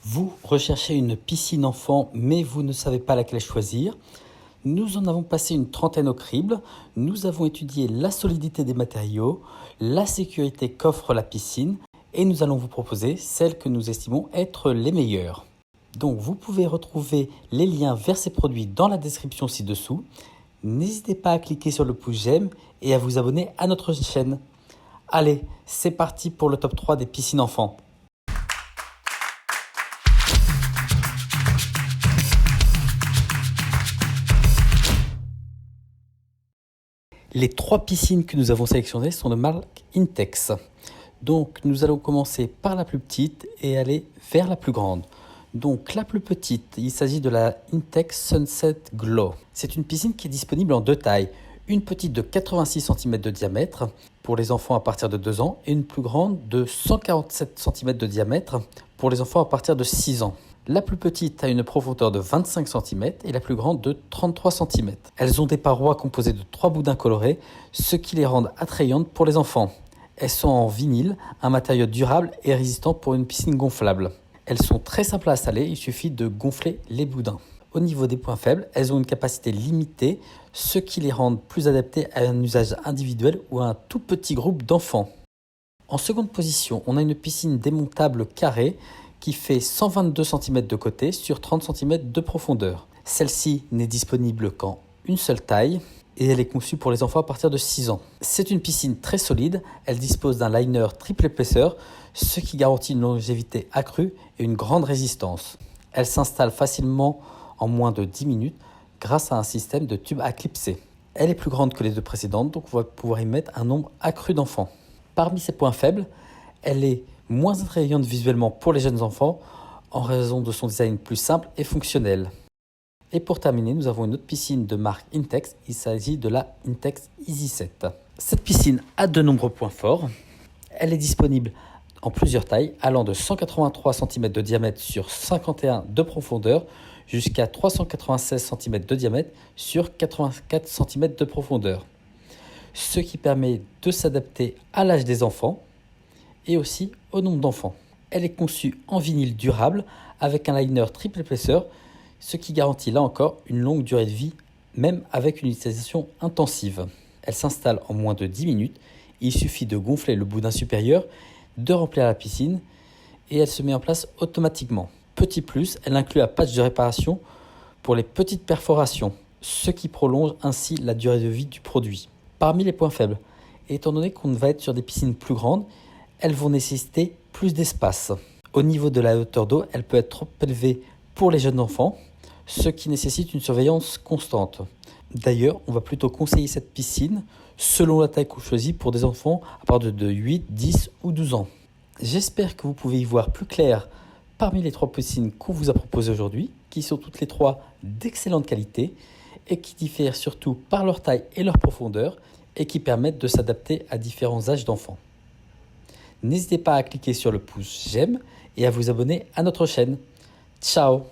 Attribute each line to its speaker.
Speaker 1: Vous recherchez une piscine enfant, mais vous ne savez pas laquelle choisir. Nous en avons passé une trentaine au crible. Nous avons étudié la solidité des matériaux, la sécurité qu'offre la piscine, et nous allons vous proposer celles que nous estimons être les meilleures. Donc vous pouvez retrouver les liens vers ces produits dans la description ci-dessous. N'hésitez pas à cliquer sur le pouce j'aime et à vous abonner à notre chaîne. Allez, c'est parti pour le top 3 des piscines enfants. Les 3 piscines que nous avons sélectionnées sont de marque Intex. Donc nous allons commencer par la plus petite et aller vers la plus grande. Donc la plus petite, il s'agit de la Intex Sunset Glow. C'est une piscine qui est disponible en 2 tailles. Une petite de 86 cm de diamètre pour les enfants à partir de 2 ans et une plus grande de 147 cm de diamètre pour les enfants à partir de 6 ans. La plus petite a une profondeur de 25 cm et la plus grande de 33 cm. Elles ont des parois composées de 3 boudins colorés, ce qui les rend attrayantes pour les enfants. Elles sont en vinyle, un matériau durable et résistant pour une piscine gonflable. Elles sont très simples à installer, il suffit de gonfler les boudins. Au niveau des points faibles, elles ont une capacité limitée, ce qui les rend plus adaptées à un usage individuel ou à un tout petit groupe d'enfants. En seconde position, on a une piscine démontable carrée qui fait 122 cm de côté sur 30 cm de profondeur. Celle-ci n'est disponible qu'en une seule taille et elle est conçue pour les enfants à partir de 6 ans. C'est une piscine très solide, elle dispose d'un liner triple épaisseur, ce qui garantit une longévité accrue et une grande résistance. Elle s'installe facilement en moins de 10 minutes grâce à un système de tubes à clipser. Elle est plus grande que les 2 précédentes, donc on va pouvoir y mettre un nombre accru d'enfants. Parmi ses points faibles, elle est moins attrayante visuellement pour les jeunes enfants en raison de son design plus simple et fonctionnel. Et pour terminer, nous avons une autre piscine de marque Intex, il s'agit de la Intex Easy 7. Cette piscine a de nombreux points forts. Elle est disponible en plusieurs tailles, allant de 183 cm de diamètre sur 51 de profondeur jusqu'à 396 cm de diamètre sur 84 cm de profondeur. Ce qui permet de s'adapter à l'âge des enfants et aussi au nombre d'enfants. Elle est conçue en vinyle durable avec un liner triple épaisseur, ce qui garantit là encore une longue durée de vie, même avec une utilisation intensive. Elle s'installe en moins de 10 minutes, il suffit de gonfler le boudin supérieur, de remplir la piscine et elle se met en place automatiquement. Petit plus, elle inclut un patch de réparation pour les petites perforations, ce qui prolonge ainsi la durée de vie du produit. Parmi les points faibles, étant donné qu'on va être sur des piscines plus grandes, elles vont nécessiter plus d'espace. Au niveau de la hauteur d'eau, elle peut être trop élevée pour les jeunes enfants, ce qui nécessite une surveillance constante. D'ailleurs, on va plutôt conseiller cette piscine selon la taille qu'on choisit pour des enfants à partir de 8, 10 ou 12 ans. J'espère que vous pouvez y voir plus clair parmi les 3 piscines qu'on vous a proposées aujourd'hui, qui sont toutes les 3 d'excellente qualité et qui diffèrent surtout par leur taille et leur profondeur et qui permettent de s'adapter à différents âges d'enfants. N'hésitez pas à cliquer sur le pouce j'aime et à vous abonner à notre chaîne. Ciao!